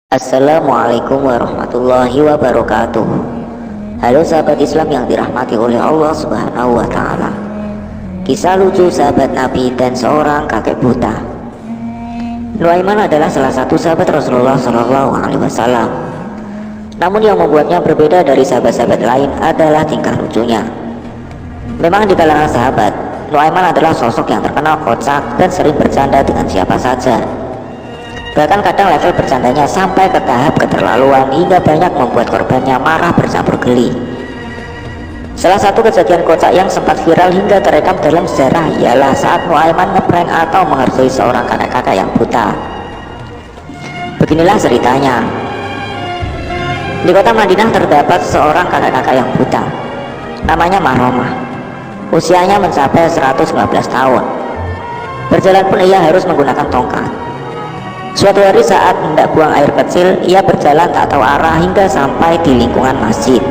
Assalamualaikum warahmatullahi wabarakatuh. Halo sahabat Islam yang dirahmati oleh Allah Subhanahu wa Ta'ala. Kisah lucu sahabat Nabi dan seorang kakek buta. Nuaiman adalah salah satu sahabat Rasulullah SAW. Namun yang membuatnya berbeda dari sahabat-sahabat lain adalah tingkah lucunya. Memang di kalangan sahabat, Nuaiman adalah sosok yang terkenal kocak dan sering bercanda dengan siapa saja. Bahkan kadang level bercandanya sampai ke tahap keterlaluan hingga banyak membuat korbannya marah bercampur geli. Salah satu kejadian kocak yang sempat viral hingga terekam dalam sejarah ialah saat Nuaiman ngeprank atau mengerjai seorang kakek-kakek yang buta. Beginilah ceritanya. Di kota Madinah terdapat seorang kakek-kakek yang buta. Namanya Mahromah. Usianya mencapai 115 tahun. Berjalan pun ia harus menggunakan tongkat. Suatu hari saat hendak buang air kecil, ia berjalan tak tahu arah hingga sampai di lingkungan masjid.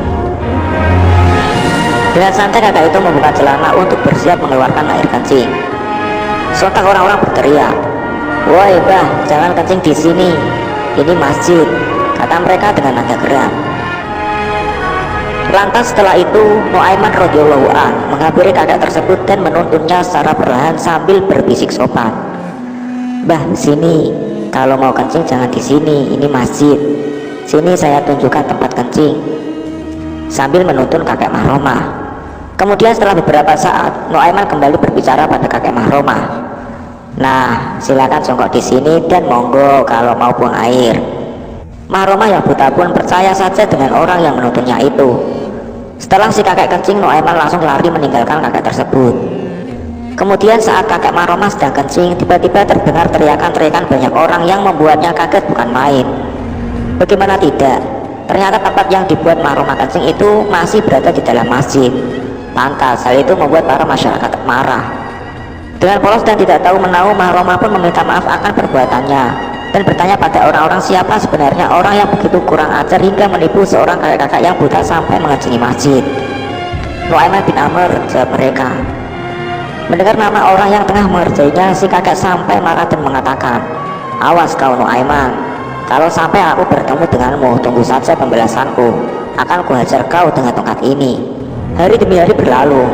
Dengan santai kakak itu membuka celana untuk bersiap mengeluarkan air kencing. Sontak orang-orang berteriak, "Woi bah, jangan kencing di sini. Ini masjid," kata mereka dengan nada geram. Lantas setelah itu Nuaiman radhiyallahu an menghampiri kakek tersebut dan menuntunnya secara perlahan sambil berbisik sopan, "Bah, sini. Kalau mau kencing jangan di sini. Ini masjid. Sini saya tunjukkan tempat kencing," sambil menuntun kakek Mahromah. Kemudian setelah beberapa saat Nuaiman kembali berbicara pada kakek Mahromah, "Nah, silakan jongkok di sini dan monggo kalau mau buang air." Mahromah yang buta pun percaya saja dengan orang yang menuntunnya itu. Setelah si kakek kencing, Nuaiman langsung lari meninggalkan kakek tersebut. Kemudian saat kakek Mahromah sedang kencing, tiba-tiba terdengar teriakan-teriakan banyak orang yang membuatnya kaget bukan main. Bagaimana tidak, ternyata tempat yang dibuat Mahromah kencing itu masih berada di dalam masjid. Lantas hal itu membuat para masyarakat marah. Dengan polos dan tidak tahu menahu, Mahromah pun meminta maaf akan perbuatannya dan bertanya pada orang-orang siapa sebenarnya orang yang begitu kurang ajar hingga menipu seorang kakek-kakek yang buta sampai mengencingi masjid. Nuaiman bin Amr, jawab mereka. Mendengar nama orang yang tengah mengerjainya, si kakek sampai marah dan mengatakan, "Awas kau Nuaiman, kalau sampai aku bertemu denganmu, tunggu saja pembalasanku. Akan kuhajar kau dengan tongkat ini." Hari demi hari berlalu,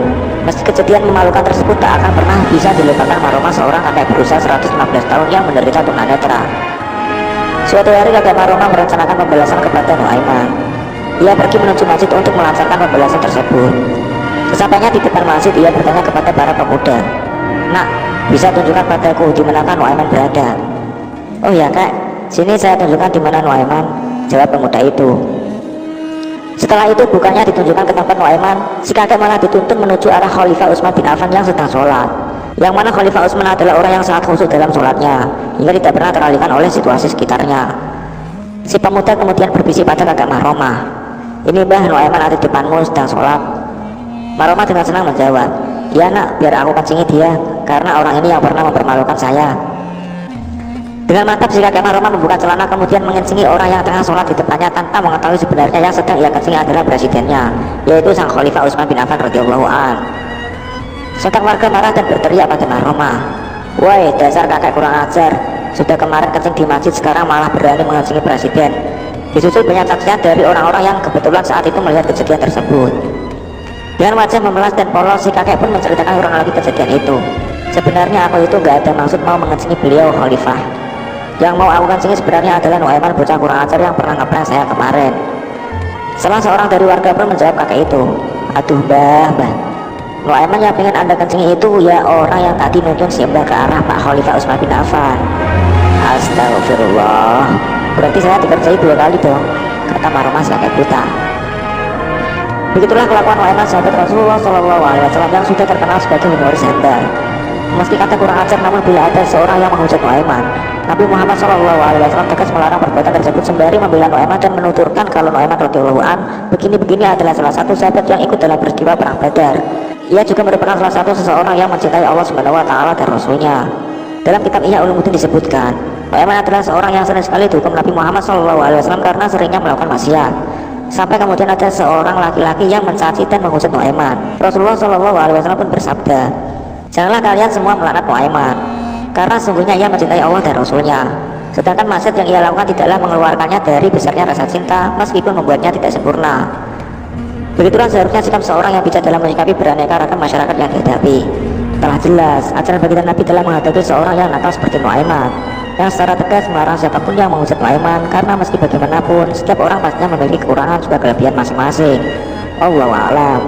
meski kejadian memalukan tersebut tak akan pernah bisa dilupakan Mahromah, seorang kakek berusia 115 tahun yang menderita tunanetra. Suatu hari kakek Mahromah merencanakan pembalasan kepada Nuaiman. Ia pergi menuju masjid untuk melancarkan pembalasan tersebut. Sesampainya di depan masjid, ia bertanya kepada para pemuda, "Nak, bisa tunjukkan padaku di manakah Nuaiman berada?" "Oh ya kek, sini saya tunjukkan di mana Nuaiman," jawab pemuda itu. Setelah itu bukannya ditunjukkan ke tempat Nuaiman, si kakek malah dituntun menuju arah Khalifah Utsman bin Affan yang sedang sholat. Yang mana Khalifah Utsman adalah orang yang sangat khusyuk dalam sholatnya hingga tidak pernah teralihkan oleh situasi sekitarnya. Si pemuda kemudian berbisik pada kakek Mahromah, "Ini Mbah, Nuaiman ada di depanmu sedang sholat." Mahromah dengan senang menjawab, "Ya nak, biar aku kencingi dia, karena orang ini yang pernah mempermalukan saya." Dengan mantap si kakek Mahromah membuka celana kemudian mengencingi orang yang tengah sholat di depannya tanpa mengetahui sebenarnya yang sedang ia kencingi adalah presidennya, yaitu sang Khalifah Utsman bin Affan radhiyallahu an. Sontak warga marah dan berteriak pada Mahromah, "Woi, dasar kakek kurang ajar, sudah kemarin kencing di masjid sekarang malah berani mengencingi presiden." Disusul banyak saksian dari orang-orang yang kebetulan saat itu melihat kejadian tersebut. Dengan wajah memelas dan polos, si kakek pun menceritakan ulang lagi kejadian itu. "Sebenarnya aku itu gak ada maksud mau mengencingi beliau Khalifah. Yang mau aku kencingi sebenarnya adalah Nuaiman, bocah kurang ajar yang pernah ngeprank saya kemarin." Salah seorang dari warga pun menjawab kakek itu, "Aduh Mbah, Nuaiman yang pengen anda kencingi itu ya orang yang tadi nuntun si Mbah ke arah Pak Khalifah Utsman bin Affan." "Astagfirullah, berarti saya dikerjai 2 kali dong," kata Mahromah si kakek buta. Begitulah kelakuan Nuaiman sahabat Rasulullah SAW yang sudah terkenal sebagai humoris handal. Meski kata kurang ajar, namun bila ada seorang yang menghujat Nuaiman, Nabi Muhammad SAW tegas melarang perbuatan tersebut sembari membela Nuaiman dan menuturkan kalau Nuaiman radhiyallahu an begini-begini adalah salah satu sahabat yang ikut dalam peristiwa perang Badar. Ia juga merupakan salah satu seseorang yang mencintai Allah Subhanahu wa Ta'ala dan Rasulnya. Dalam kitab Ihya Ulumuddin disebutkan, Nuaiman adalah seorang yang sering sekali dihukum Nabi Muhammad SAW karena seringnya melakukan maksiat. Sampai kemudian ada seorang laki-laki yang mencaci dan menghujat Nuaiman. Rasulullah SAW pun bersabda, "Janganlah kalian semua melaknat Nuaiman, karena sungguhnya ia mencintai Allah dan Rasulnya. Sedangkan maksiat yang ia lakukan tidaklah mengeluarkannya dari besarnya rasa cinta, meskipun membuatnya tidak sempurna. Begitulah seharusnya sikap seorang yang bijak dalam menyikapi beraneka ragam masyarakat yang dihadapi. Telah jelas, ajaran baginda Nabi telah menghadapi seorang yang nakal seperti Nuaiman, yang secara tegas melarang siapapun yang menghujat Nuaiman, karena meski bagaimanapun, setiap orang pastinya memiliki kekurangan juga kelebihan masing-masing. Wallahu a'lam.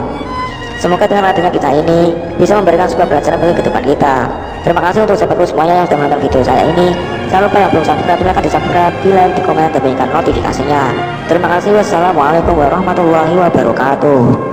Semoga dengan adanya kita ini bisa memberikan sebuah pelajaran bagi kehidupan kita. Terima kasih untuk sahabatku semuanya yang sudah menonton video saya ini. Jangan lupa yang belum subscribe, silahkan di subscribe, di like, di komen, dan bunyikan notifikasinya. Terima kasih. Wassalamualaikum warahmatullahi wabarakatuh.